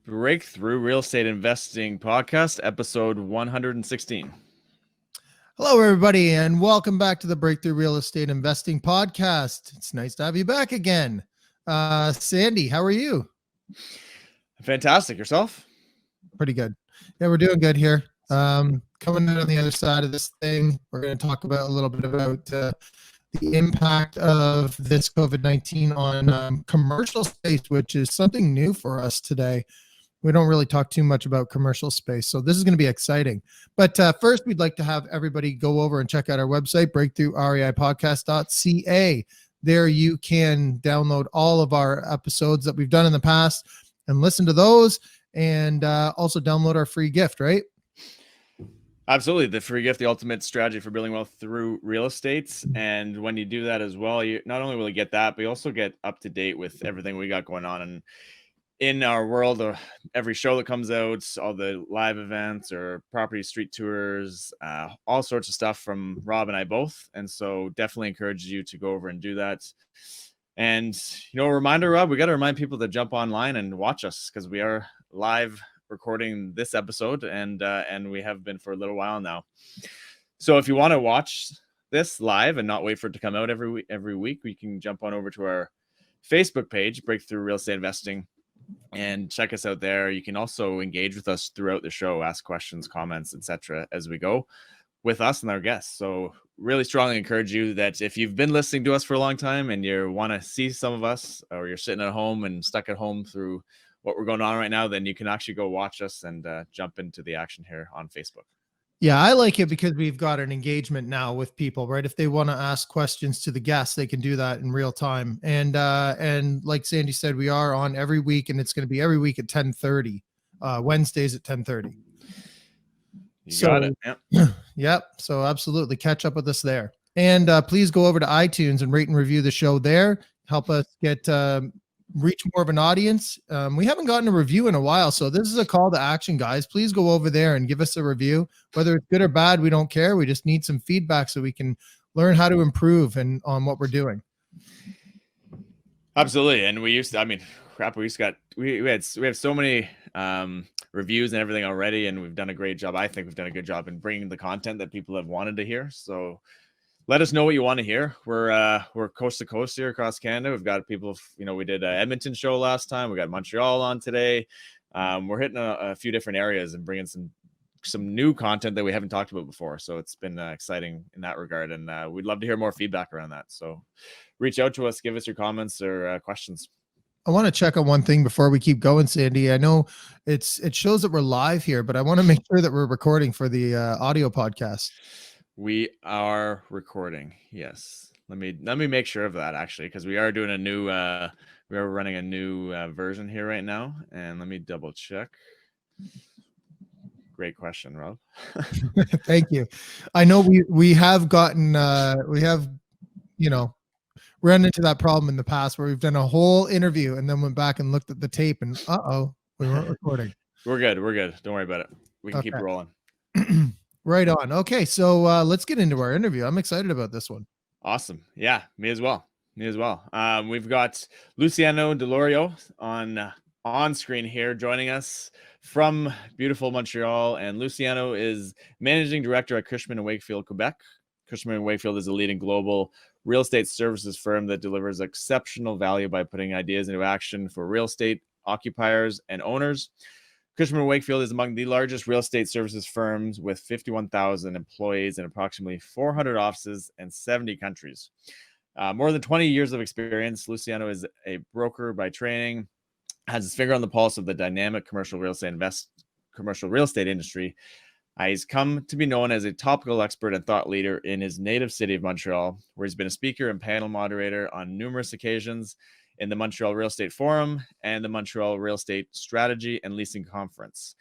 Breakthrough Real Estate Investing Podcast, episode 116. Hello, everybody, and welcome back to the Breakthrough Real Estate Investing Podcast. It's nice to have you back again. Sandy, how are you? Fantastic. Yourself? Pretty good. Yeah, we're doing good here. Coming in on the other side of this thing, we're going to talk about a little bit about the impact of this COVID-19 on commercial space, which is something new for us today. We don't really talk too much about commercial space, so this is going to be exciting. But first, we'd like to have everybody go over and check out our website, breakthroughreipodcast.ca. There you can download all of our episodes that we've done in the past and listen to those, and also download our free gift, right? Absolutely. The free gift, the ultimate strategy for building wealth through real estate. And when you do that as well, you not only will you get that, but you also get up to date with everything we got going on. And in our world, every show that comes out, all the live events or property street tours, all sorts of stuff from Rob and I both. And so definitely encourage you to go over and do that. And, a reminder, Rob, we got to remind people to jump online and watch us because we are live recording this episode and we have been for a little while now. So if you want to watch this live and not wait for it to come out every week, we can jump on over to our Facebook page, Breakthrough Real Estate Investing, and check us out there. You can also engage with us throughout the show, ask questions, comments, etc. as we go with us and our guests. So really strongly encourage you that if you've been listening to us for a long time and you want to see some of us, or you're sitting at home and stuck at home through what we're going on right now, then you can actually go watch us and jump into the action here on Facebook. Yeah, I like it because we've got an engagement now with people, right? If they want to ask questions to the guests, they can do that in real time. And like Sandy said, we are on every week, and it's going to be every week at 10:30, Wednesdays at 10:30. You got it. Yep. Yep. So absolutely catch up with us there. And please go over to iTunes and rate and review the show there. Help us get reach more of an audience. We haven't gotten a review in a while, so this is a call to action, guys. Please go over there and give us a review. Whether it's good or bad, we don't care. We just need some feedback so we can learn how to improve and on what we're doing. Absolutely. And we have so many reviews and everything already, and we've done a great job. I think we've done a good job in bringing the content that people have wanted to hear. So let us know what you want to hear. We're coast to coast here across Canada. We've got people, we did an Edmonton show last time. We got Montreal on today. We're hitting a few different areas and bringing some new content that we haven't talked about before. So it's been exciting in that regard. And we'd love to hear more feedback around that. So reach out to us, give us your comments or questions. I want to check on one thing before we keep going, Sandy. I know it shows that we're live here, but I want to make sure that we're recording for the audio podcast. We are recording. Yes. Let me make sure of that actually, because we are doing we are running a new version here right now. And let me double check. Great question, Rob. Thank you. I know we have gotten run into that problem in the past where we've done a whole interview and then went back and looked at the tape and we weren't recording. We're good. Don't worry about it. We can keep rolling. Right on. Okay, so let's get into our interview. I'm excited about this one. Awesome. Yeah, me as well. We've got Luciano D'Iorio on screen here joining us from beautiful Montreal, and Luciano is managing director at Cushman Wakefield Quebec. Cushman Wakefield is a leading global real estate services firm that delivers exceptional value by putting ideas into action for real estate occupiers and owners. Cushman Wakefield is among the largest real estate services firms with 51,000 employees and approximately 400 offices in 70 countries. More than 20 years of experience, Luciano is a broker by training, has his finger on the pulse of the dynamic commercial real estate industry. He's come to be known as a topical expert and thought leader in his native city of Montreal, where he's been a speaker and panel moderator on numerous occasions in the Montreal Real Estate Forum and the Montreal Real Estate Strategy and Leasing Conference.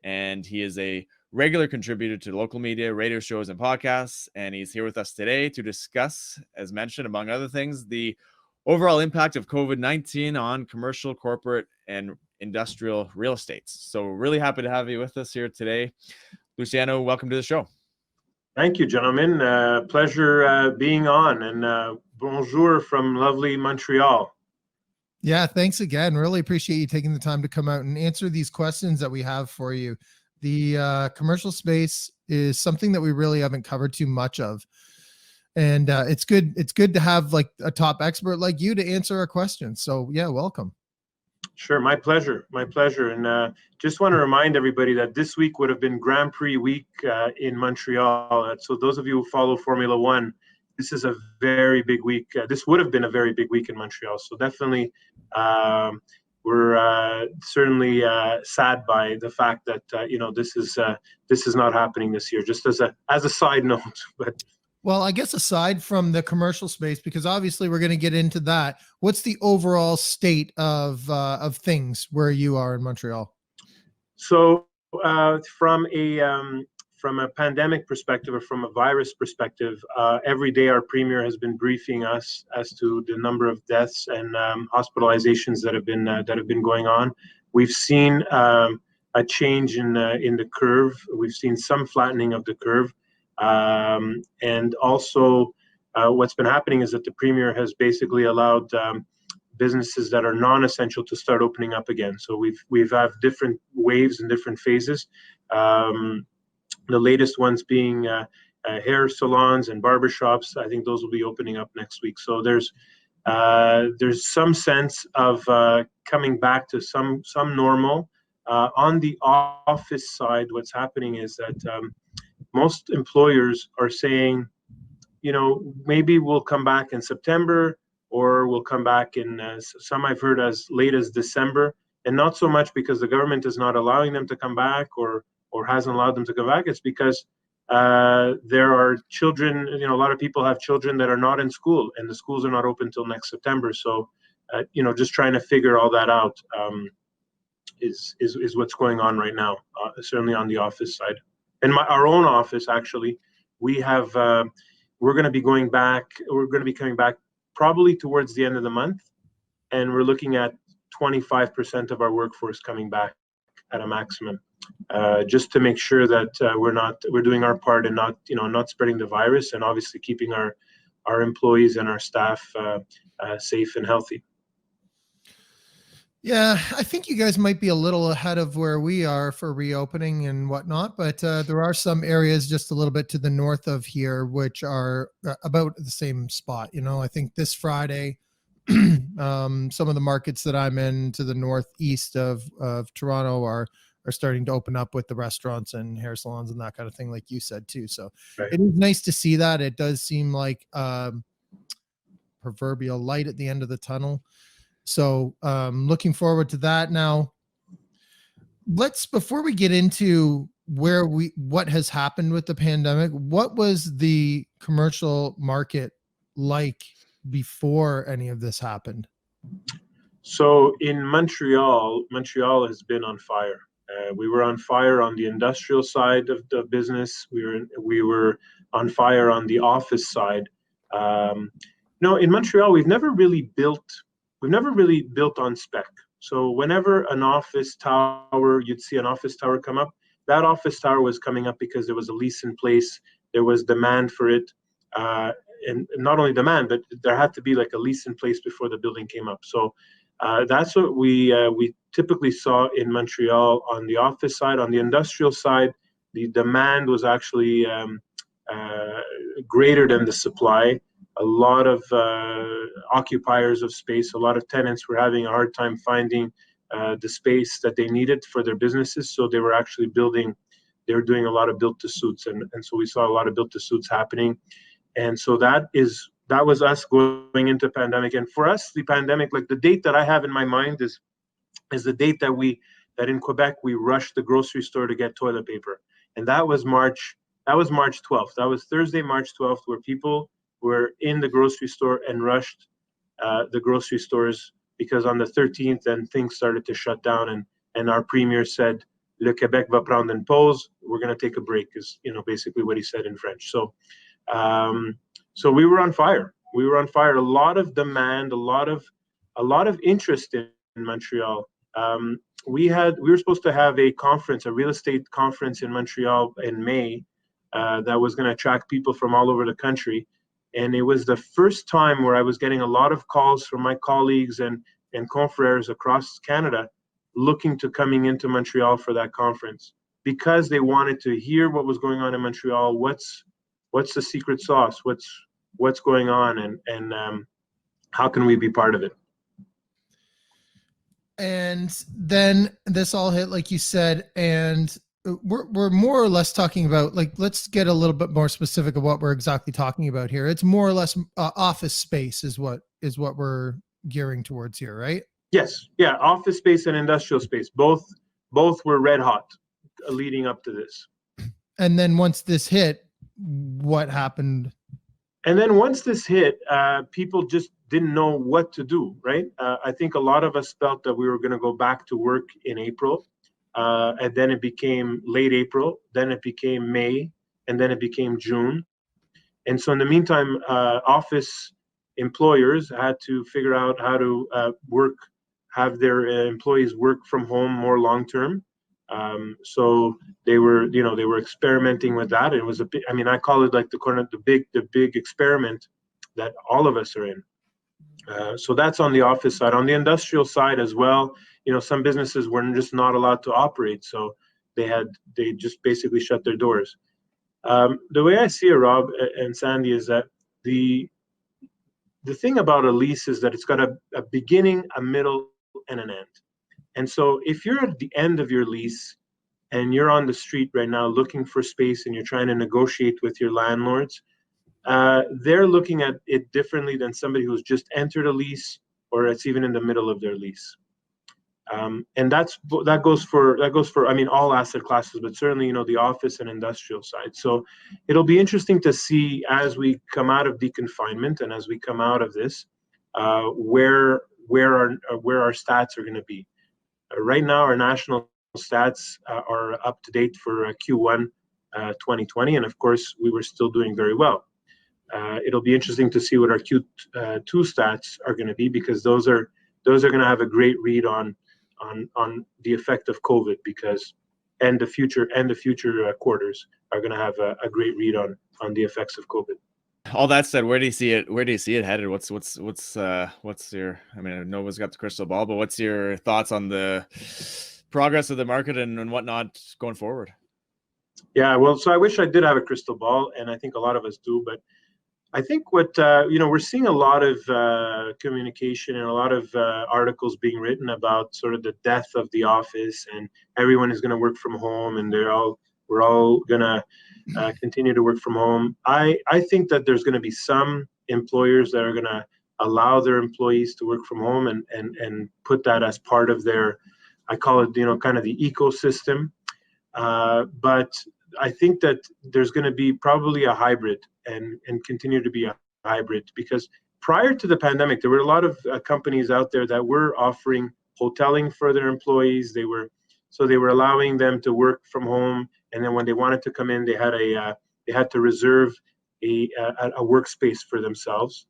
And he is a regular contributor to local media, radio shows, and podcasts. And he's here with us today to discuss, as mentioned, among other things, the overall impact of COVID-19 on commercial, corporate, and industrial real estate. So really happy to have you with us here today. Luciano, welcome to the show. Thank you, gentlemen. Pleasure being on, and bonjour from lovely Montreal. Yeah, thanks again. Really appreciate you taking the time to come out and answer these questions that we have for you. The commercial space is something that we really haven't covered too much of, and it's good. It's good to have like a top expert like you to answer our questions. So yeah, welcome. Sure, my pleasure, my pleasure. And just want to remind everybody that this week would have been Grand Prix week in Montreal. So those of you who follow Formula One, this is a very big week. This would have been a very big week in Montreal. So definitely, we're certainly sad by the fact that this is not happening this year. Just as a side note, but. Well, I guess aside from the commercial space, because obviously we're going to get into that, what's the overall state of things where you are in Montreal? So from a pandemic perspective or from a virus perspective, every day our premier has been briefing us as to the number of deaths and hospitalizations that have been going on. We've seen a change in the curve. We've seen some flattening of the curve. And also what's been happening is that the premier has basically allowed businesses that are non-essential to start opening up again. So we've have different waves and different phases. The latest ones being hair salons and barbershops. I think those will be opening up next week. So there's some sense of coming back to some normal. On the office side, what's happening is that most employers are saying, maybe we'll come back in September, or we'll come back in some I've heard as late as December, and not so much because the government is not allowing them to come back or hasn't allowed them to come back. It's because there are children, a lot of people have children that are not in school, and the schools are not open until next September. So, just trying to figure all that out is what's going on right now, certainly on the office side. In our own office, actually, we're going to be going back. We're going to be coming back probably towards the end of the month, and we're looking at 25% of our workforce coming back at a maximum, just to make sure that we're doing our part and not spreading the virus, and obviously keeping our employees and our staff safe and healthy. Yeah, I think you guys might be a little ahead of where we are for reopening and whatnot, but there are some areas just a little bit to the north of here which are about the same spot. I think this Friday, some of the markets that I'm in to the northeast of Toronto are starting to open up with the restaurants and hair salons and that kind of thing, like you said too. So right. It is nice to see that. It does seem like proverbial light at the end of the tunnel. So looking forward to that. Now, before we get into what has happened with the pandemic, what was the commercial market like before any of this happened? So in Montreal has been on fire. We were on fire on the industrial side of the business. We were on fire on the office side. In Montreal, we've never really built on spec. So whenever an office tower, you'd see an office tower come up, that office tower was coming up because there was a lease in place, there was demand for it, and not only demand, but there had to be like a lease in place before the building came up. So that's what we typically saw in Montreal on the office side. On the industrial side, the demand was actually greater than the supply. A lot of occupiers of space, a lot of tenants were having a hard time finding the space that they needed for their businesses. So they were actually doing a lot of built-to-suits. And so we saw a lot of built-to-suits happening. And so that was us going into pandemic. And for us, the pandemic, like the date that I have in my mind is the date that in Quebec, we rushed the grocery store to get toilet paper. And that was March 12th. That was Thursday, March 12th, where people were in the grocery store and rushed the grocery stores, because on the 13th, then things started to shut down, and our premier said, "Le Québec va prendre une pause. We're going to take a break," is basically what he said in French. So, so we were on fire. We were on fire. A lot of demand, a lot of interest in Montreal. We were supposed to have a real estate conference in Montreal in May, that was going to attract people from all over the country. And it was the first time where I was getting a lot of calls from my colleagues and and confrères across Canada looking to coming into Montreal for that conference because they wanted to hear what was going on in Montreal. What's the secret sauce? What's going on, and how can we be part of it? And then this all hit, like you said, and we're more or less talking about, like, let's get a little bit more specific of what we're exactly talking about here. It's more or less office space is what we're gearing towards here, right? Yes, yeah, office space and industrial space, both were red hot leading up to this. And then once this hit, what happened? And then once this hit, people just didn't know what to do, right? I think a lot of us felt that we were going to go back to work in April, and then it became late April, then it became May, and then it became June. And so in the meantime, office employers had to figure out how to have their employees work from home more long term. So they were experimenting with that. It was a bit, I mean, I call it like the big experiment that all of us are in. So that's on the office side. On the industrial side as well, some businesses were just not allowed to operate, so they just basically shut their doors. The way I see it, Rob and Sandy, is that the thing about a lease is that it's got a beginning, a middle, and an end. And so if you're at the end of your lease and you're on the street right now looking for space and you're trying to negotiate with your landlords, they're looking at it differently than somebody who's just entered a lease or it's even in the middle of their lease. And that goes for I mean all asset classes, but certainly the office and industrial side. So it'll be interesting to see as we come out of deconfinement and as we come out of this, where our stats are going to be. Right now, our national stats are up to date for Q1 2020, and of course, we were still doing very well. It'll be interesting to see what our Q2 stats are going to be, because those are going to have a great read on the effect of COVID, and the future quarters are going to have a great read on the effects of COVID. All that said, where do you see it headed? What's your, I mean, Nova's got the crystal ball, but what's your thoughts on the progress of the market and whatnot going forward? Yeah, well, so I wish I did have a crystal ball, and I think a lot of us do, but I think what we're seeing a lot of communication and a lot of articles being written about sort of the death of the office, and everyone is going to work from home, and we're all going to continue to work from home. I think that there's going to be some employers that are going to allow their employees to work from home and put that as part of their, I call it, kind of the ecosystem. But I think that there's going to be probably a hybrid and continue to be a hybrid, because prior to the pandemic, there were a lot of companies out there that were offering hoteling for their employees. They were allowing them to work from home, and then when they wanted to come in, they had to reserve a workspace for themselves.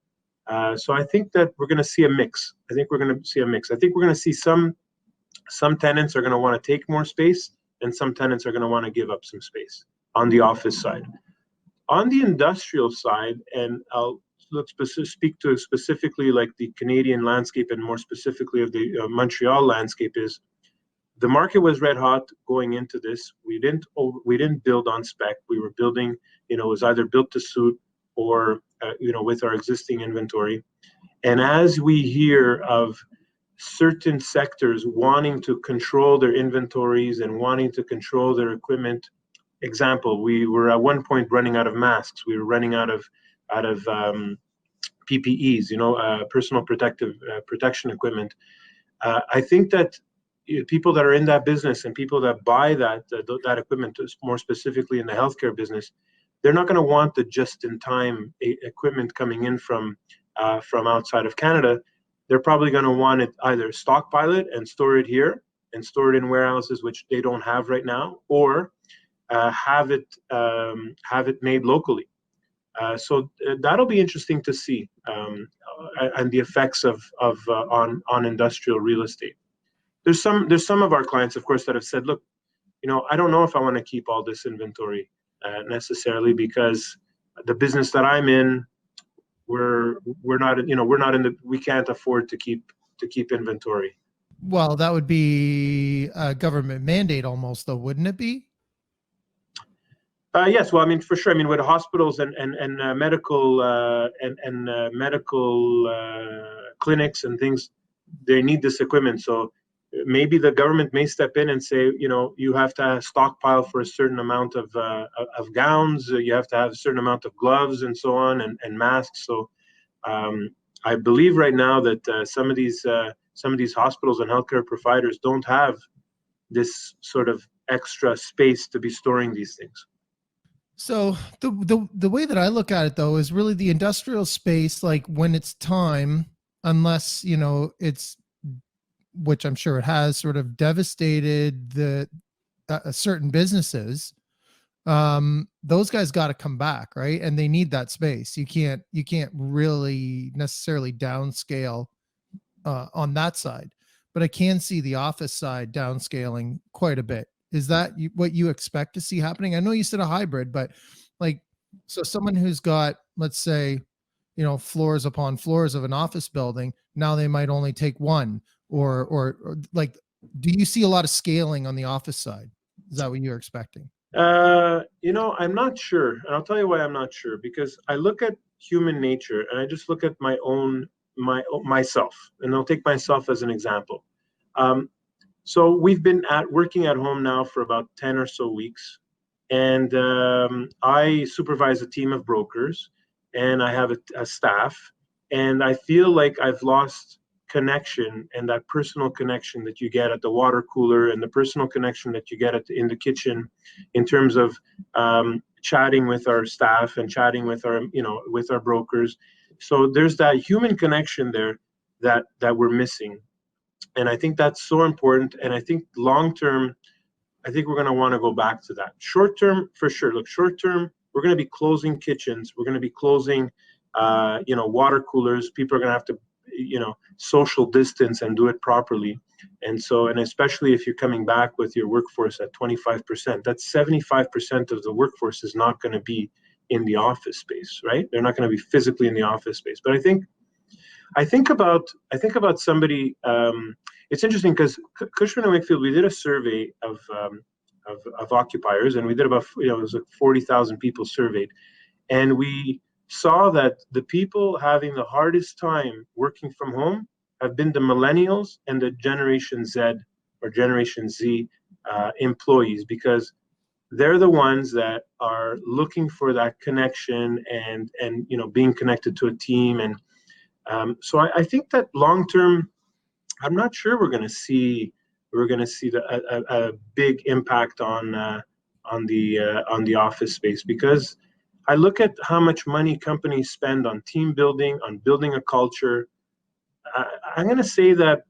So I think that we're going to see a mix. I think we're going to see some tenants are going to want to take more space, and some tenants are going to want to give up some space on the office side. On the industrial side, and I'll speak to specifically like the Canadian landscape and more specifically of the Montreal landscape, is the market was red hot going into this. We didn't build on spec. We were building, it was either built to suit or, with our existing inventory. And as we hear of certain sectors wanting to control their inventories and wanting to control their equipment, example, we were at one point running out of masks. We were running out of PPEs, personal protection equipment. I think that people that are in that business and people that buy that equipment, more specifically in the healthcare business, they're not going to want the just-in-time equipment coming in from outside of Canada. They're probably going to want it either stockpile it and store it here and store it in warehouses, which they don't have right now, or have it made locally. So that'll be interesting to see, and the effects on industrial real estate. There's some of our clients, of course, that have said, look, I don't know if I want to keep all this inventory necessarily, because the business that I'm in, we can't afford to keep to keep inventory. Well, that would be a government mandate almost, though, wouldn't it be? Yes, well, I mean, for sure. I mean, with hospitals and medical clinics and things, they need this equipment. So maybe the government may step in and say, you know, you have to stockpile for a certain amount of gowns. You have to have a certain amount of gloves and so on, and masks. So I believe right now that some of these hospitals and healthcare providers don't have this sort of extra space to be storing these things. So the way that I look at it, though, is really the industrial space, like when it's time, unless, you know, it's, which I'm sure it has, sort of devastated the certain businesses, those guys got to come back, right? And they need that space. You can't really necessarily downscale on that side, but I can see the office side downscaling quite a bit. Is that what you expect to see happening? I know you said a hybrid, but like, so someone who's got, let's say, you know, floors upon floors of an office building, now they might only take one, or like, do you see a lot of scaling on the office side? Is that what you're expecting? You know, I'm not sure, and I'll tell you why I'm not sure. Because I look at human nature, and I just look at myself, and I'll take myself as an example. So we've been working at home now for about 10 or so weeks, and I supervise a team of brokers, and I have a staff, and I feel like I've lost connection, and that personal connection that you get at the water cooler, and the personal connection that you get in the kitchen, in terms of chatting with our staff and chatting with our brokers. So there's that human connection there that we're missing. And I think that's so important. And I think long term, I think we're going to want to go back to that. Short term, for sure. Look, short term, we're going to be closing kitchens. We're going to be closing, water coolers. People are going to have to, social distance and do it properly. And especially if you're coming back with your workforce at 25%, that's 75% of the workforce is not going to be in the office space, right? They're not going to be physically in the office space. But I think about somebody. It's interesting because Cushman Wakefield, we did a survey of occupiers, and we did about it was like 40,000 people surveyed, and we saw that the people having the hardest time working from home have been the millennials and the Generation Z or Generation Z employees, because they're the ones that are looking for that connection and being connected to a team. And so I think that long term, I'm not sure we're going to see a big impact on the office space, because I look at how much money companies spend on team building, on building a culture. I'm going to say that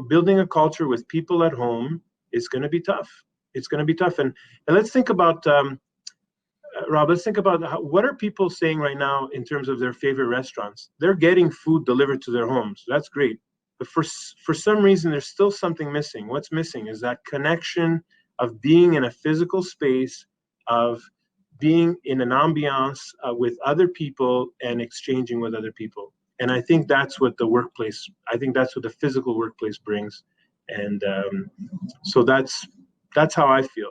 building a culture with people at home is going to be tough. It's going to be tough. And let's think about Rob, let's think about what are people saying right now in terms of their favorite restaurants. They're getting food delivered to their homes. That's great. But for some reason, there's still something missing. What's missing is that connection of being in a physical space, of being in an ambiance with other people and exchanging with other people. And I think that's what the physical workplace brings. And so that's how I feel.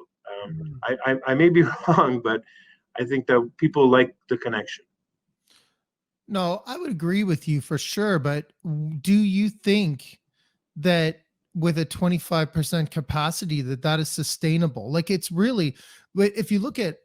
I may be wrong, but I think that people like the connection. No, I would agree with you for sure. But do you think that with a 25% capacity that is sustainable? Like, it's really, if you look at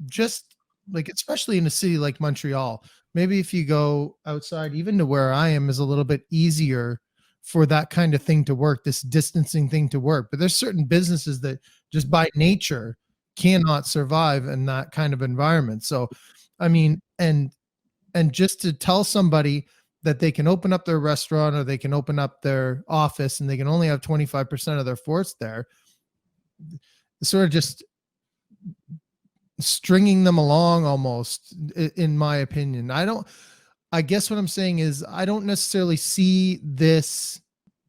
just like, especially in a city like Montreal, maybe if you go outside, even to where I am, is a little bit easier for that kind of thing to work, this distancing thing to work. But there's certain businesses that just by nature cannot survive in that kind of environment. So, I mean, and just to tell somebody that they can open up their restaurant or they can open up their office and they can only have 25% of their force there, sort of just stringing them along almost, in my opinion. I guess what I'm saying is I don't necessarily see this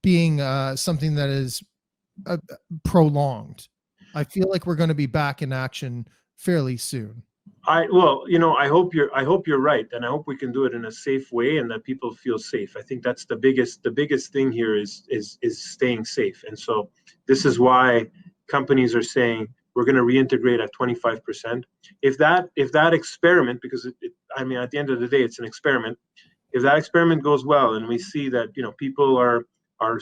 being something that is prolonged. I feel like we're going to be back in action fairly soon. I hope you're right, and I hope we can do it in a safe way and that people feel safe. I think that's the biggest thing here is staying safe. And so this is why companies are saying we're going to reintegrate at 25%. If that experiment, because I mean, at the end of the day, it's an experiment. If that experiment goes well and we see that people are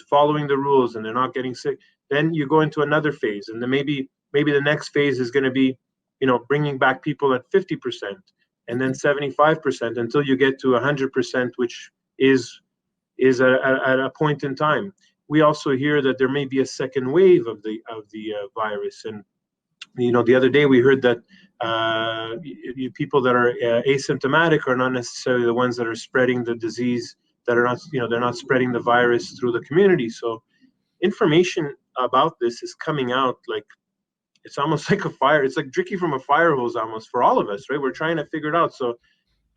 following the rules and they're not getting sick, then you go into another phase, and then maybe the next phase is going to be bringing back people at 50% and then 75% until you get to 100%, which is at a point in time. We also hear that there may be a second wave of the virus, and the other day we heard that people that are asymptomatic are not necessarily the ones that are spreading the disease, that are not, they're not spreading the virus through the community. So information about this is coming out like it's almost like a fire. It's like drinking from a fire hose almost for all of us, right? We're trying to figure it out. So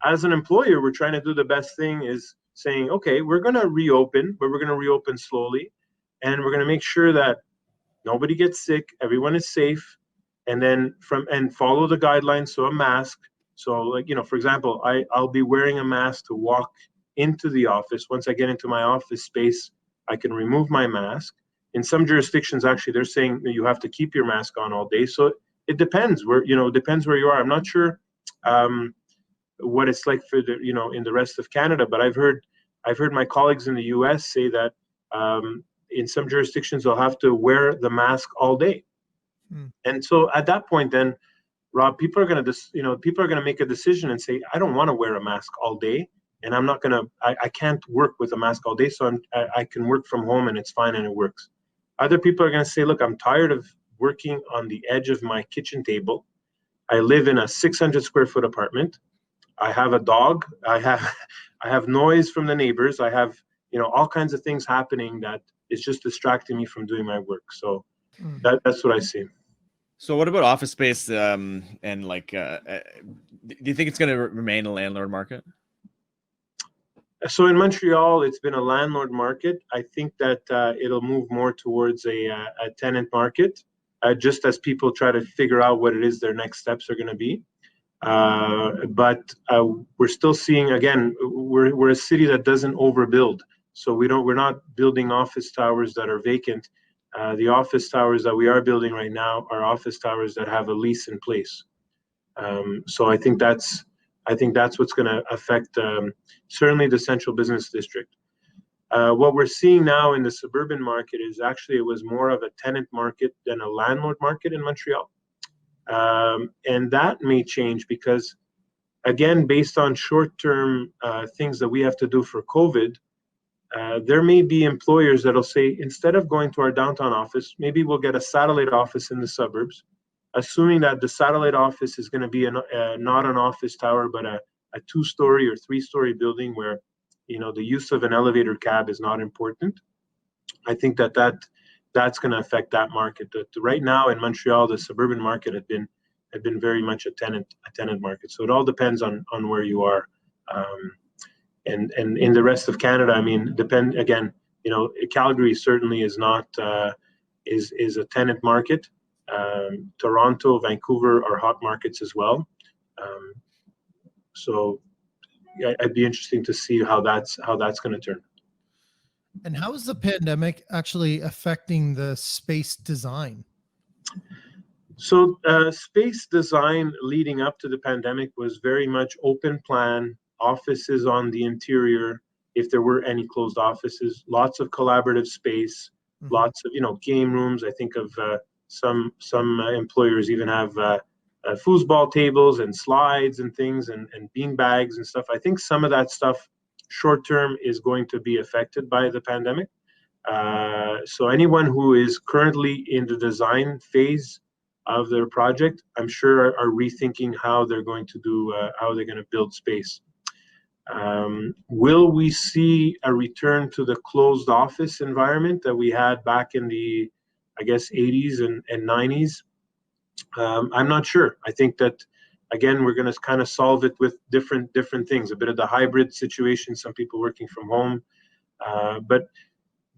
as an employer, we're trying to do the best thing is saying, okay, we're going to reopen, but we're going to reopen slowly. And we're going to make sure that nobody gets sick, everyone is safe, and then follow the guidelines. So a mask. So like, for example, I'll be wearing a mask to walk into the office. Once I get into my office space, I can remove my mask. In some jurisdictions, actually, they're saying that you have to keep your mask on all day. So it depends where, it depends where you are. I'm not sure what it's like for the, in the rest of Canada, but I've heard my colleagues in the US say that in some jurisdictions, they'll have to wear the mask all day. And so at that point, then, Rob, people are going to make a decision and say, I don't want to wear a mask all day. And I'm not going to, I can't work with a mask all day. So I can work from home and it's fine and it works. Other people are going to say, look, I'm tired of working on the edge of my kitchen table. I live in a 600 square foot apartment. I have a dog. I have noise from the neighbors. I have, all kinds of things happening that is just distracting me from doing my work. So that's what I see. So what about office space and like, do you think it's going to remain a landlord market? So in Montreal, it's been a landlord market. I think that it'll move more towards a tenant market, just as people try to figure out what it is their next steps are going to be. But we're still seeing, again, we're a city that doesn't overbuild. So we're not building office towers that are vacant. The office towers that we are building right now are office towers that have a lease in place. So I think that's what's going to affect certainly the central business district. What we're seeing now in the suburban market is actually it was more of a tenant market than a landlord market in Montreal. And that may change because, again, based on short-term things that we have to do for COVID, there may be employers that'll say, instead of going to our downtown office, maybe we'll get a satellite office in the suburbs, assuming that the satellite office is going to be not an office tower, but a 2-story or 3-story building where, the use of an elevator cab is not important. I think that's going to affect that market. Right now in Montreal, the suburban market had been very much a tenant market. So it all depends on where you are. And in the rest of Canada, I mean, Calgary certainly is not is a tenant market. Toronto, Vancouver are hot markets as well. So I'd be interesting to see how that's going to turn. And how is the pandemic actually affecting the space design? So space design leading up to the pandemic was very much open plan, offices on the interior, if there were any closed offices, lots of collaborative space, lots of, game rooms. I think of some employers even have foosball tables and slides and things and bean bags and stuff. I think some of that stuff short term is going to be affected by the pandemic. So anyone who is currently in the design phase of their project, I'm sure are rethinking how they're going to build space. Will we see a return to the closed office environment that we had back in the, I guess, 80s and 90s? I'm not sure. I think that, again, we're going to kind of solve it with different things, a bit of the hybrid situation, some people working from home. But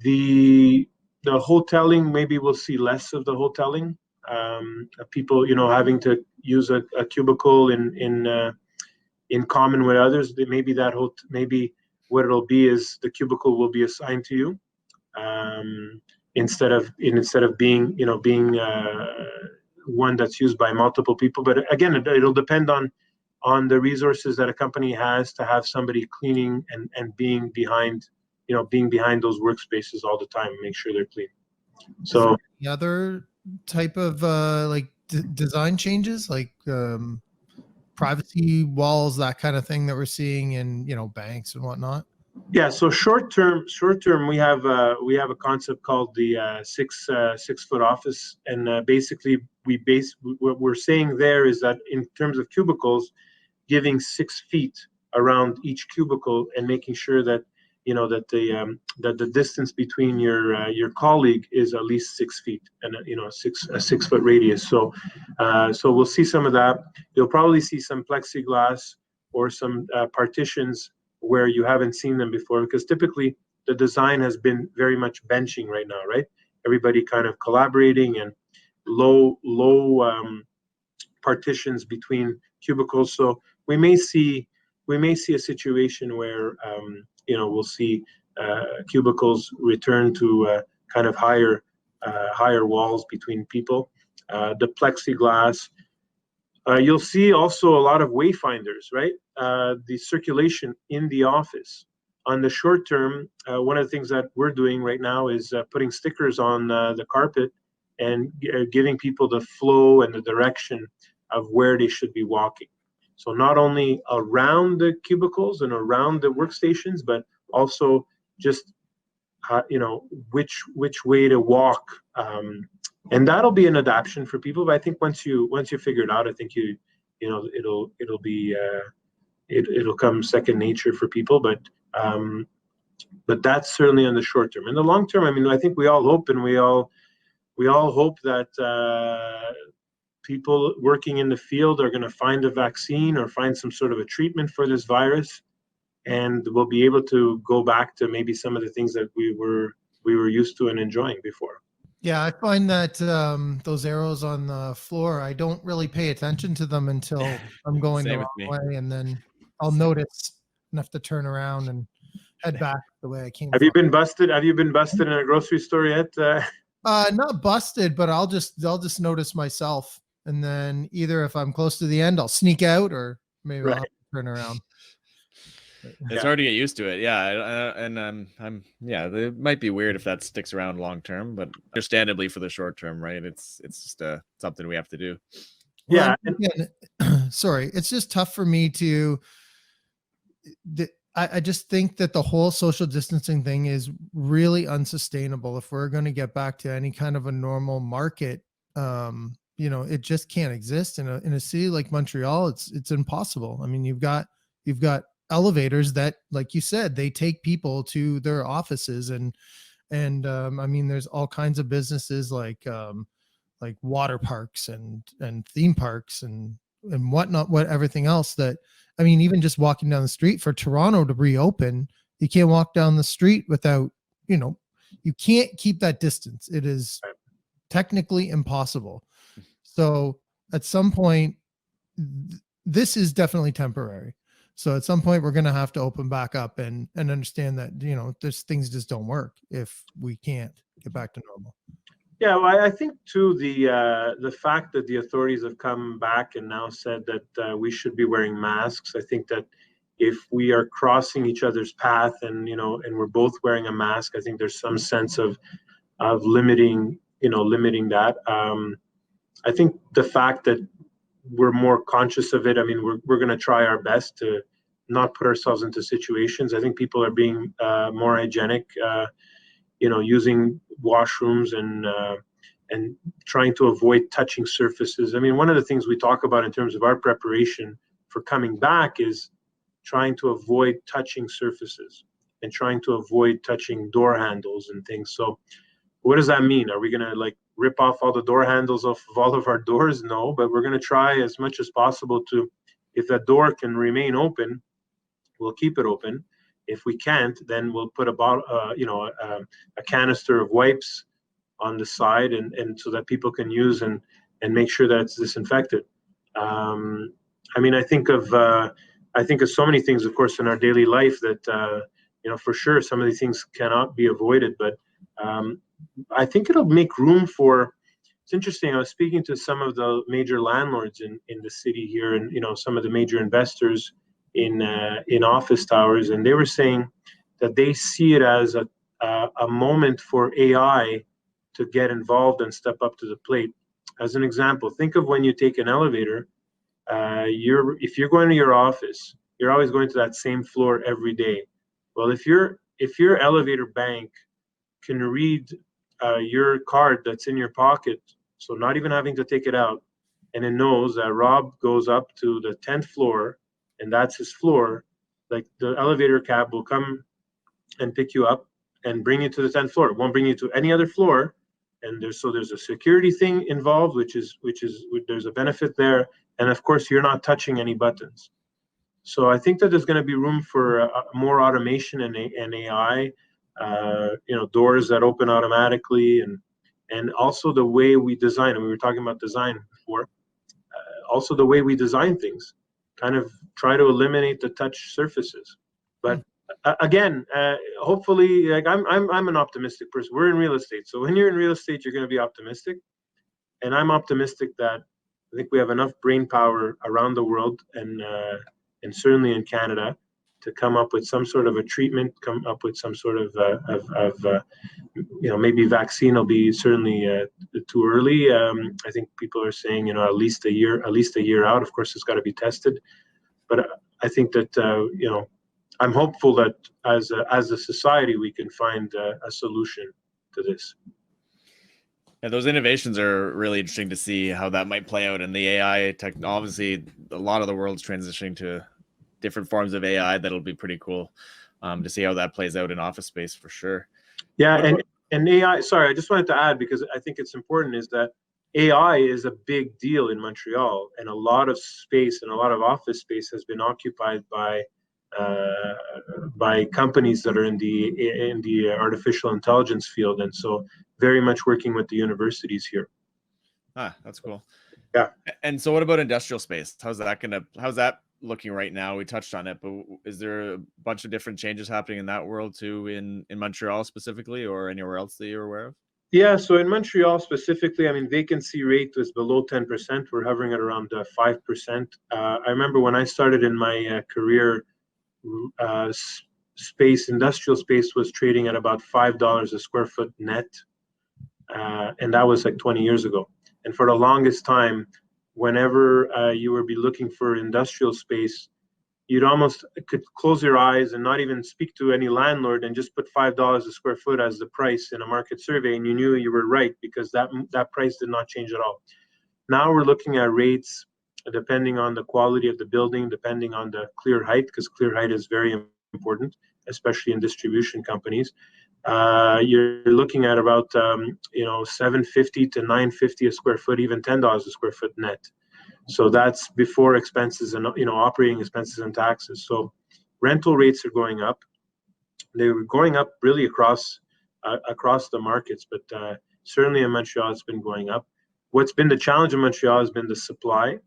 the hoteling, maybe we'll see less of the hoteling. people, having to use a cubicle in common with others. Maybe maybe what it'll be is the cubicle will be assigned to you, instead of being one that's used by multiple people. But again, it'll depend on the resources that a company has to have somebody cleaning and being behind those workspaces all the time and make sure they're clean. So the other type of design changes, like privacy walls, that kind of thing that we're seeing in banks and whatnot. Yeah, so short term, we have a concept called the 6-foot office, and basically what we're saying there is that in terms of cubicles, giving 6 feet around each cubicle and making sure that that the distance between your colleague is at least 6 feet, and a 6-foot radius. So we'll see some of that. You'll probably see some plexiglass or some partitions where you haven't seen them before, because typically the design has been very much benching right now, right? Everybody kind of collaborating, and low partitions between cubicles. So we may see a situation where we'll see cubicles return to kind of higher walls between people. The plexiglass. You'll see also a lot of wayfinders, right? The circulation in the office. On the short term, one of the things that we're doing right now is putting stickers on the carpet and giving people the flow and the direction of where they should be walking. So not only around the cubicles and around the workstations, but also just which way to walk. And that'll be an adaptation for people. But I think once you figure it out, I think it'll come second nature for people. But that's certainly on the short term. In the long term, I mean, I think we all hope that people working in the field are going to find a vaccine or find some sort of a treatment for this virus, and we'll be able to go back to maybe some of the things that we were used to and enjoying before. Yeah, I find that those arrows on the floor, I don't really pay attention to them until I'm going the wrong way, and then I'll notice and have to turn around and head back the way I came. Have you been busted? Have you been busted in a grocery store yet? Not busted, but I'll just notice myself, and then either if I'm close to the end, I'll sneak out, or maybe I'll have to turn around. It's hard to get used to it. Yeah. It might be weird if that sticks around long term, but understandably for the short term, right? It's just something we have to do. Yeah. Well, again, sorry. It's just tough for me to, I just think that the whole social distancing thing is really unsustainable. If we're going to get back to any kind of a normal market, it just can't exist in a city like Montreal. It's impossible. I mean, you've got elevators that, like you said, they take people to their offices, and I mean, there's all kinds of businesses like water parks and theme parks and whatnot, everything else that, I mean, even just walking down the street for Toronto to reopen, you can't walk down the street without, you can't keep that distance. It is technically impossible. So at some point, this is definitely temporary. So at some point, we're going to have to open back up and understand that, there's things just don't work if we can't get back to normal. Yeah, well, I think too, the fact that the authorities have come back and now said that we should be wearing masks. I think that if we are crossing each other's path and we're both wearing a mask, I think there's some sense of limiting that. I think the fact that we're more conscious of it. I mean, we're going to try our best to not put ourselves into situations. I think people are being more hygienic, using washrooms and trying to avoid touching surfaces. I mean, one of the things we talk about in terms of our preparation for coming back is trying to avoid touching surfaces and trying to avoid touching door handles and things. So what does that mean? Are we going to rip off all the door handles off of all of our doors? No, but we're going to try as much as possible to, if that door can remain open, we'll keep it open. If we can't, then we'll put a canister of wipes on the side, and so that people can use and make sure that it's disinfected. I mean, I think of so many things, of course, in our daily life that for sure some of these things cannot be avoided, but I think it'll make room for. It's interesting. I was speaking to some of the major landlords in the city here, and some of the major investors in office towers, and they were saying that they see it as a moment for AI to get involved and step up to the plate. As an example, think of when you take an elevator. If you're going to your office, you're always going to that same floor every day. Well, if your elevator bank can read your card that's in your pocket, so not even having to take it out, and it knows that Rob goes up to the 10th floor and that's his floor, like the elevator cab will come and pick you up and bring you to the 10th floor. It won't bring you to any other floor. And there's a security thing involved, which is there's a benefit there. And of course, you're not touching any buttons. So I think that there's going to be room for more automation and AI, doors that open automatically, and also the way we design. And we were talking about design before. Also the way we design things, kind of try to eliminate the touch surfaces. But again, hopefully, like I'm an optimistic person. We're in real estate, so when you're in real estate, you're going to be optimistic. And I'm optimistic that I think we have enough brain power around the world, and certainly in Canada, to come up with some sort of a treatment, come up with some sort of maybe vaccine will be certainly too early. I think people are saying at least a year out. Of course, it's got to be tested, but I think that I'm hopeful that as a society we can find a solution to this. Yeah, those innovations are really interesting to see how that might play out in the AI tech. Obviously, a lot of the world's transitioning to different forms of AI. That'll be pretty cool to see how that plays out in office space for sure. Yeah, and AI. Sorry, I just wanted to add, because I think it's important, is that AI is a big deal in Montreal, and a lot of space and a lot of office space has been occupied by companies that are in the artificial intelligence field, and so very much working with the universities here. That's cool. Yeah. And so what about industrial space? How's that looking right now? We touched on it, but is there a bunch of different changes happening in that world too, in Montreal specifically, or anywhere else that you're aware of? Yeah, so in Montreal specifically, I mean, vacancy rate was below 10%. We're hovering at around 5%. I remember when I started in my career, industrial space was trading at about $5 a square foot net. And that was like 20 years ago. And for the longest time, whenever you would be looking for industrial space, you'd almost could close your eyes and not even speak to any landlord and just put $5 a square foot as the price in a market survey, and you knew you were right, because that price did not change at all. Now we're looking at rates depending on the quality of the building, depending on the clear height, because clear height is very important, especially in distribution companies. You're looking at about $750 to $950 a square foot, even $10 a square foot net. So that's before expenses and operating expenses and taxes. So rental rates are going up. They were going up really across the markets, but certainly in Montreal it's been going up. What's been the challenge in Montreal has been the supply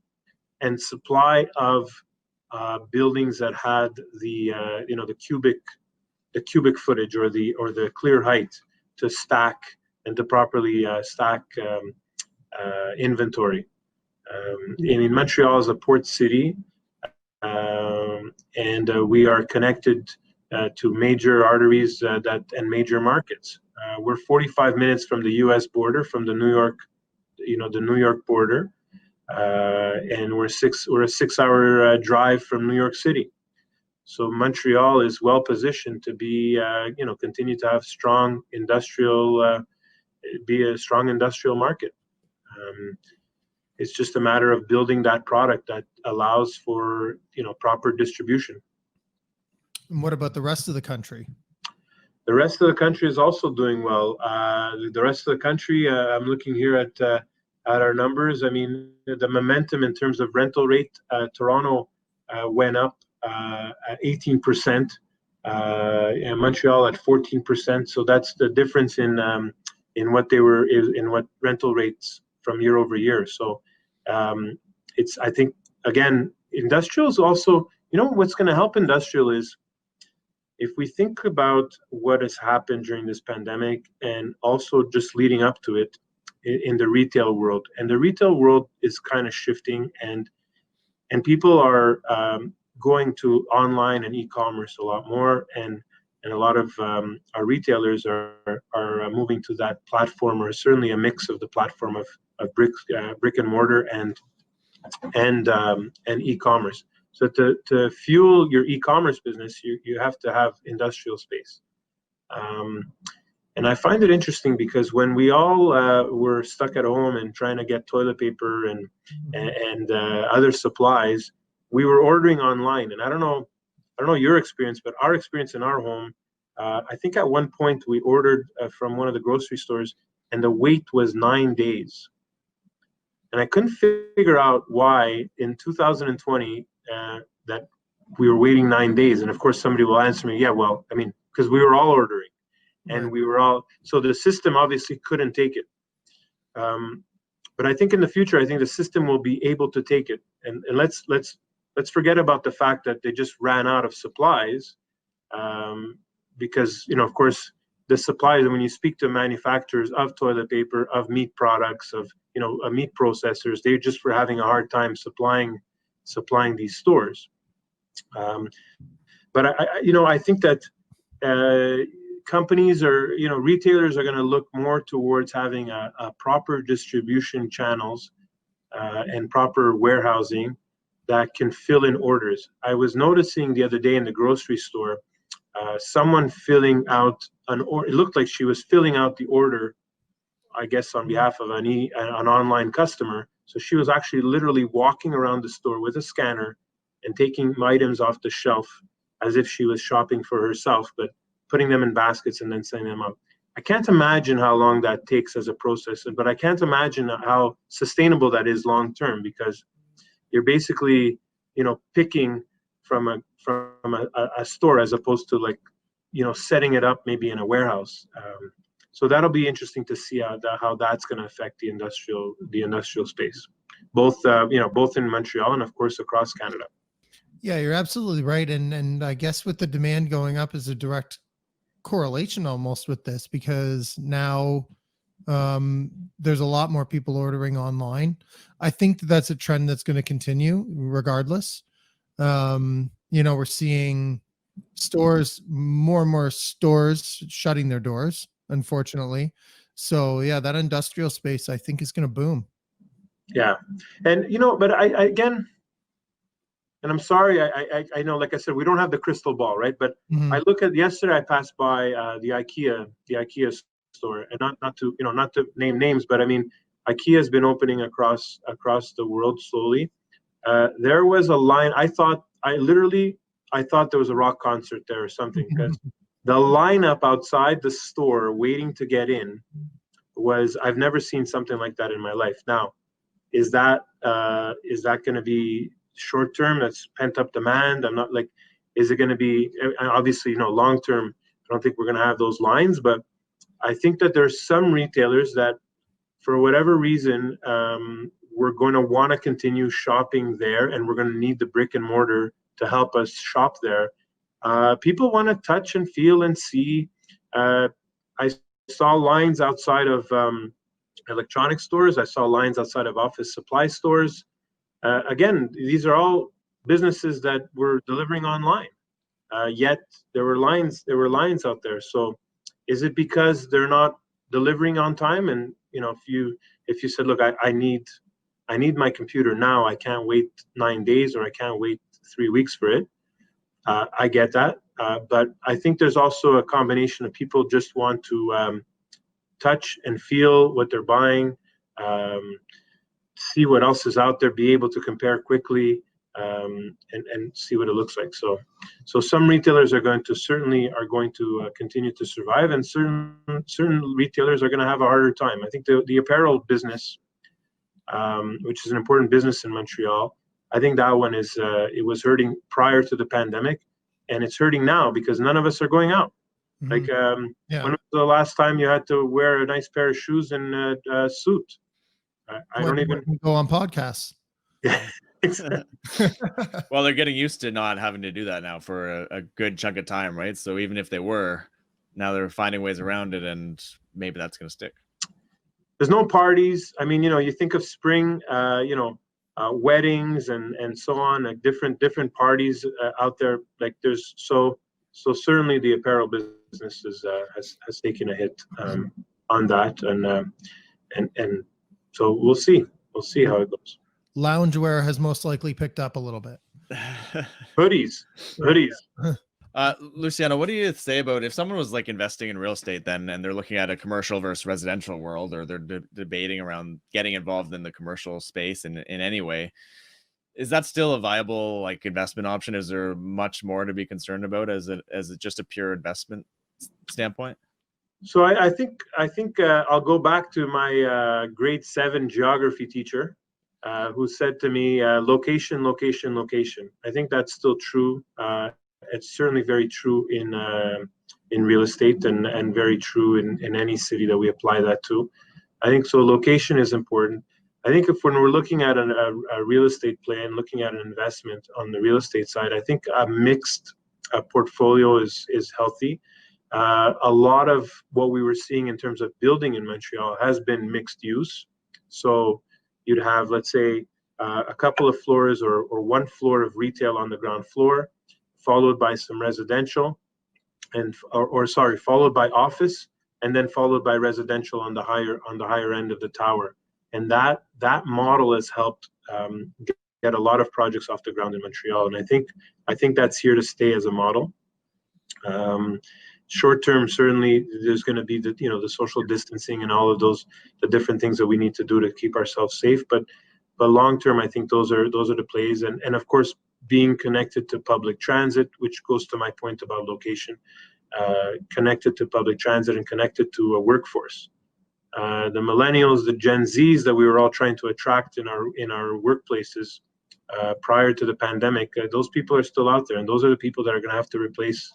of buildings that had the cubic footage or the clear height to stack and to properly stack inventory. In Montreal is a port city, and we are connected to major arteries and major markets. We're 45 minutes from the U.S. border, from the New York border, and we're a 6-hour drive from New York City. So Montreal is well positioned to be, continue to have be a strong industrial market. It's just a matter of building that product that allows for, proper distribution. And what about the rest of the country? The rest of the country is also doing well. The rest of the country, I'm looking here at our numbers. I mean, the momentum in terms of rental rate, Toronto went up 18%, and Montreal at 14%. So that's the difference in in what rental rates from year over year. So I think, again, industrial is also, what's going to help industrial is if we think about what has happened during this pandemic and also just leading up to it in the retail world. And the retail world is kind of shifting, and people are going to online and e-commerce a lot more, and a lot of our retailers are moving to that platform, or certainly a mix of the platform of brick and mortar and e-commerce. So to fuel your e-commerce business, you have to have industrial space. And I find it interesting because when we all were stuck at home and trying to get toilet paper and other supplies, we were ordering online. And I don't know your experience, but our experience in our home, I think at one point we ordered from one of the grocery stores, and the wait was 9 days. And I couldn't figure out why in 2020 that we were waiting 9 days. And of course, somebody will answer me, yeah, well, I mean, because we were all ordering, and we were all, so the system obviously couldn't take it. But I think in the future, I think the system will be able to take it. And let's forget about the fact that they just ran out of supplies, because, of course, the supplies, when you speak to manufacturers of toilet paper, of meat products, of meat processors, they just were having a hard time supplying these stores. But I think that companies or retailers are going to look more towards having a proper distribution channels and proper warehousing that can fill in orders. I was noticing the other day in the grocery store, someone filling out an order. It looked like she was filling out the order, I guess, on behalf of an online customer. So she was actually literally walking around the store with a scanner and taking items off the shelf as if she was shopping for herself, but putting them in baskets and then sending them up. I can't imagine how long that takes as a process, but I can't imagine how sustainable that is long term, because you're basically, picking from a store as opposed to setting it up maybe in a warehouse. So that'll be interesting to see how that's going to affect the industrial space, both in Montreal and of course across Canada. Yeah, you're absolutely right, and I guess with the demand going up is a direct correlation almost with this, because now there's a lot more people ordering online. I think that's a trend that's going to continue regardless. We're seeing more and more stores shutting their doors, unfortunately. So yeah, that industrial space I think is going to boom. Yeah. And but I again, and I'm sorry, I know, like I said, we don't have the crystal ball, right? But I look at, yesterday I passed by the IKEA store, and not to name names, but I mean, IKEA has been opening across the world slowly. There was a line. I thought there was a rock concert there or something, because the lineup outside the store waiting to get in I've never seen something like that in my life. Now, is that going to be short term? That's pent up demand. I'm not like, is it going to be, obviously, long term, I don't think we're going to have those lines, but I think that there's some retailers that, for whatever reason, we're going to want to continue shopping there, and we're going to need the brick and mortar to help us shop there. People want to touch and feel and see. I saw lines outside of electronic stores. I saw lines outside of office supply stores. Again, these are all businesses that were delivering online, yet there were lines out there. So is it because they're not delivering on time? And if you said, look, I need my computer now, I can't wait 9 days, or I can't wait 3 weeks for it. I get that, but I think there's also a combination of people just want to touch and feel what they're buying, see what else is out there, be able to compare quickly, and see what it looks like. So some retailers are going to continue to survive, and certain retailers are going to have a harder time. I think the apparel business, which is an important business in Montreal, I think that one it was hurting prior to the pandemic, and it's hurting now because none of us are going out. Like, Yeah. when was the last time you had to wear a nice pair of shoes and a suit? I don't even go on podcasts. Yeah. Well, they're getting used to not having to do that now for a good chunk of time, right? So even if they were, now they're finding ways around it, and maybe that's going to stick. There's no parties. I mean, you think of spring, weddings and so on, like different parties out there. Like there's so certainly the apparel business has taken a hit on that, and so we'll see how it goes. Loungewear has most likely picked up a little bit. Hoodies. Luciano, what do you say about if someone was like investing in real estate then, and they're looking at a commercial versus residential world, or they're debating around getting involved in the commercial space in any way? Is that still a viable like investment option? Is there much more to be concerned about as just a pure investment standpoint? So I think I'll go back to my grade 7 geography teacher, who said to me, location, location, location. I think that's still true. It's certainly very true in real estate and very true in any city that we apply that to. I think so. Location is important. I think when we're looking at a real estate play and looking at an investment on the real estate side, I think a mixed portfolio is healthy. A lot of what we were seeing in terms of building in Montreal has been mixed use. So you'd have, let's say, a couple of floors or one floor of retail on the ground floor, followed by some residential, followed by office, and then followed by residential on the higher end of the tower. And that model has helped get a lot of projects off the ground in Montreal. And I think that's here to stay as a model. Short term, certainly there's going to be the social distancing and all of the different things that we need to do to keep ourselves safe. But long term, I think those are the plays. And of course, being connected to public transit, which goes to my point about location, connected to public transit and connected to a workforce. The millennials, the Gen Zs that we were all trying to attract in our workplaces prior to the pandemic, those people are still out there, and those are the people that are going to have to replace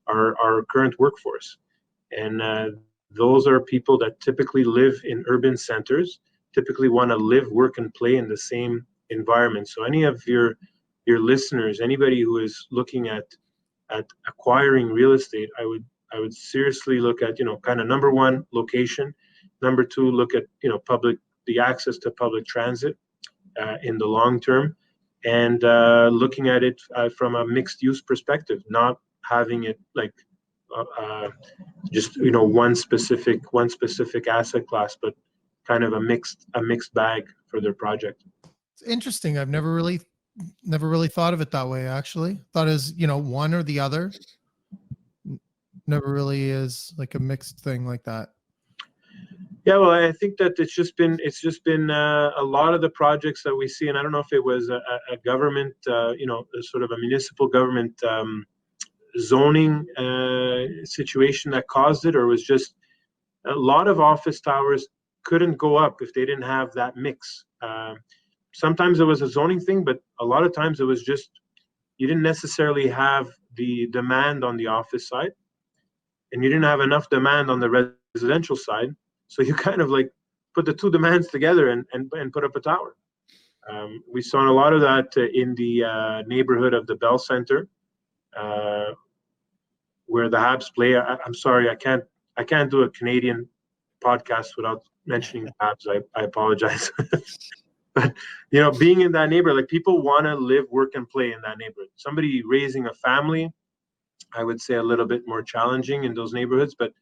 our current workforce. And those are people that typically live in urban centers, typically want to live, work, and play in the same environment. So any of your listeners, anybody who is looking at acquiring real estate, I would seriously look at, kind of number one, location. Number two, look at, the access to public transit in the long term, and looking at it from a mixed use perspective, not having it like just one specific asset class, but kind of a mixed bag for their project. It's interesting. I've never really thought of it that way, actually. Thought as one or the other. Never really is like a mixed thing like that. Yeah, well, I think that it's just been a lot of the projects that we see, and I don't know if it was a government, sort of a municipal government zoning situation that caused it, or was just a lot of office towers couldn't go up if they didn't have that mix. Sometimes it was a zoning thing, but a lot of times it was just you didn't necessarily have the demand on the office side, and you didn't have enough demand on the residential side. So you kind of like put the two demands together and put up a tower. We saw a lot of that in the neighborhood of the Bell Center, where the Habs play. I'm sorry, I can't do a Canadian podcast without mentioning the Habs. I apologize. But being in that neighborhood, like people want to live, work, and play in that neighborhood. Somebody raising a family, I would say a little bit more challenging in those neighborhoods, but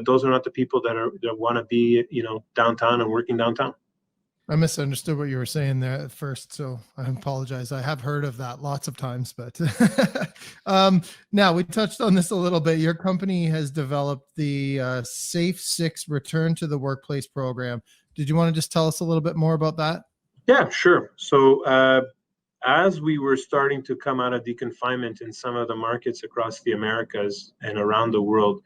those are not the people that want to be downtown and working downtown. I misunderstood what you were saying there at first, so I apologize. I have heard of that lots of times, but now we touched on this a little bit. Your company has developed the Safe 6 Return to the Workplace program. Did you want to just tell us a little bit more about that? Yeah, sure. So as we were starting to come out of deconfinement in some of the markets across the Americas and around the world,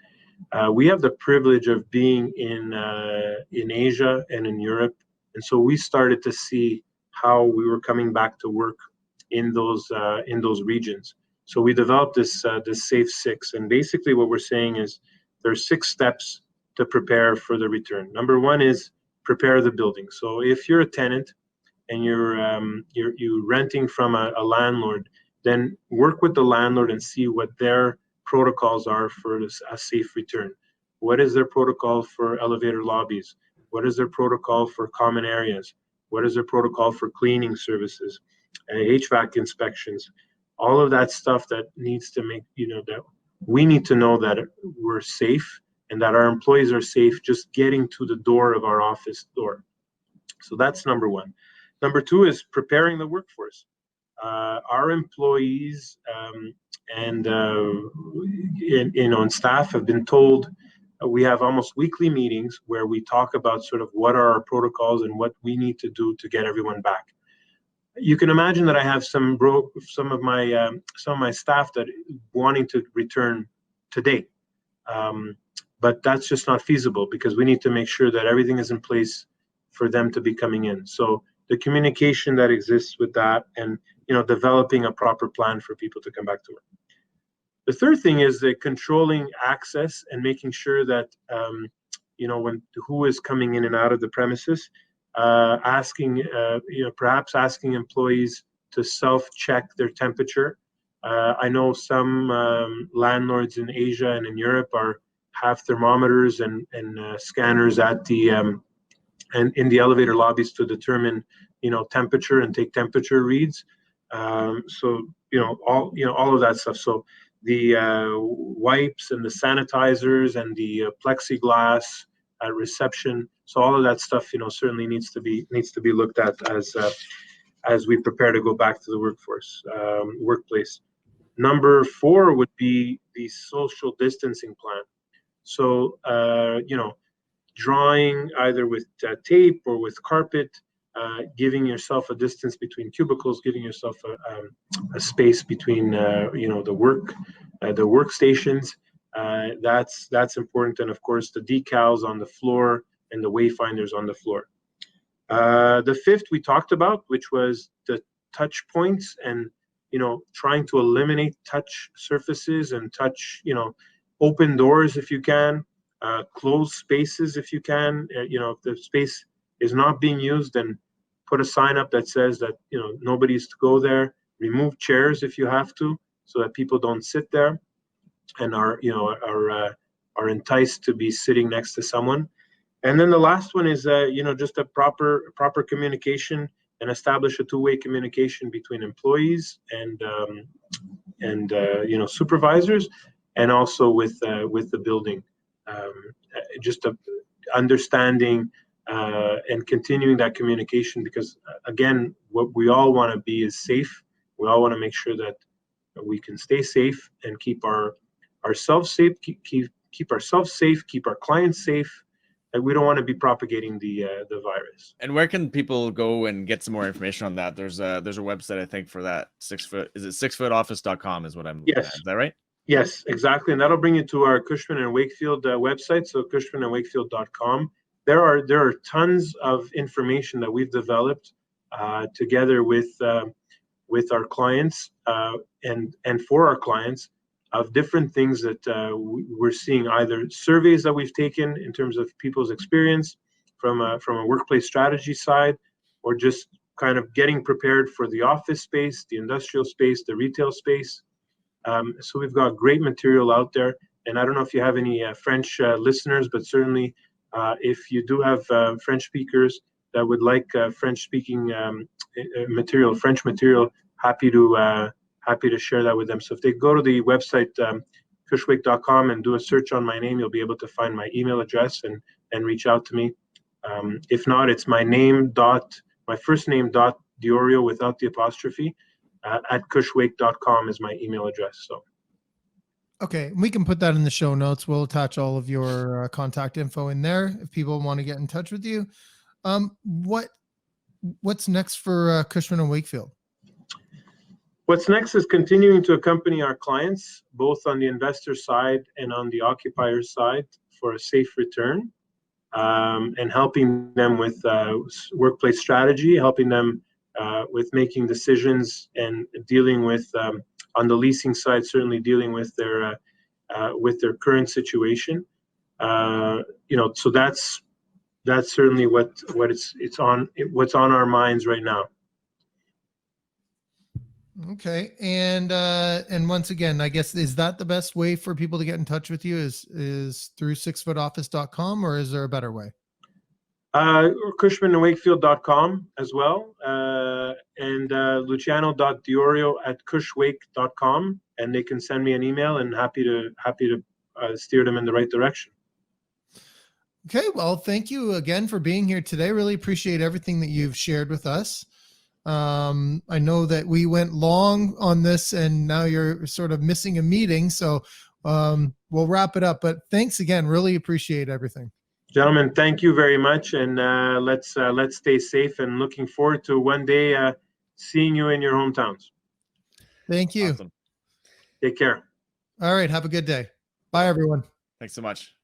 we have the privilege of being in Asia and in Europe. And so we started to see how we were coming back to work in those regions. So we developed this Safe 6, and basically what we're saying is there's 6 steps to prepare for the return. Number 1 is prepare the building. So if you're a tenant and you're renting from a landlord, then work with the landlord and see what their protocols are for a safe return. What is their protocol for elevator lobbies? What is their protocol for common areas? What is their protocol for cleaning services, HVAC inspections? All of that stuff that needs to make, that we need to know that we're safe and that our employees are safe just getting to the door of our office door. So that's number 1. Number 2 is preparing the workforce. Our employees and staff have been told, we have almost weekly meetings where we talk about sort of what are our protocols and what we need to do to get everyone back. You can imagine that I have some of my staff that wanting to return today, but that's just not feasible because we need to make sure that everything is in place for them to be coming in. So the communication that exists with that, and developing a proper plan for people to come back to work. The third thing is the controlling access and making sure that who is coming in and out of the premises. Perhaps asking employees to self-check their temperature. I know some landlords in Asia and in Europe have thermometers and scanners at the and in the elevator lobbies to determine temperature and take temperature reads. All of that stuff. So the wipes and the sanitizers and the plexiglass at reception. So all of that stuff, certainly needs to be looked at as we prepare to go back to the workplace. Number 4 would be the social distancing plan. So drawing either with tape or with carpet, giving yourself a distance between cubicles, giving yourself a space between the workstations. That's important, and of course the decals on the floor and the wayfinders on the floor. The 5th we talked about, which was the touch points, and trying to eliminate touch surfaces and touch open doors if you can, close spaces if you can. If the space is not being used, then put a sign up that says that nobody's to go there. Remove chairs if you have to, so that people don't sit there and are enticed to be sitting next to someone. And then the last one is just a proper communication, and establish a 2-way communication between employees and supervisors, and also with the building. Just understanding and continuing that communication, because again, what we all want to be is safe. We all want to make sure that we can stay safe and keep ourselves safe, keep ourselves safe, keep our clients safe. And we don't want to be propagating the virus. And where can people go and get some more information on that? There's a website, I think, for that 6foot. Is it 6footoffice.com is what I'm looking at. Is that right? Yes, exactly. And that'll bring you to our Cushman and Wakefield website. So cushmanandwakefield.com. There are tons of information that we've developed together with our clients and for our clients, of different things that we're seeing, either surveys that we've taken in terms of people's experience from a workplace strategy side, or just kind of getting prepared for the office space, the industrial space, the retail space. So we've got great material out there. And I don't know if you have any French listeners, but certainly if you do have French speakers that would like French-speaking material, French material, happy to share that with them. So if they go to the website cushwake.com and do a search on my name, you'll be able to find my email address and reach out to me. If not, it's my first name dot D'Iorio without the apostrophe at cushwake.com is my email address. So okay, we can put that in the show notes. We'll attach all of your contact info in there if people want to get in touch with you. What's next for Cushman and Wakefield? What's next is continuing to accompany our clients, both on the investor side and on the occupier side, for a safe return, and helping them with workplace strategy, helping them with making decisions and dealing with on the leasing side, certainly dealing with their current situation. So that's certainly what's on our minds right now. Okay. And once again, I guess, is that the best way for people to get in touch with you is through 6footoffice.com, or is there a better way? Cushmanwakefield.com as well, and Luciano.D'Iorio@cushwake.com, and they can send me an email, and happy to steer them in the right direction. Okay. Well, thank you again for being here today. Really appreciate everything that you've shared with us. I know that we went long on this, and now you're sort of missing a meeting, so we'll wrap it up. But thanks again. Really appreciate everything. Gentlemen, thank you very much, and let's stay safe, and looking forward to one day seeing you in your hometowns. Thank you. Awesome. Take care. All right. Have a good day. Bye, everyone. Thanks so much.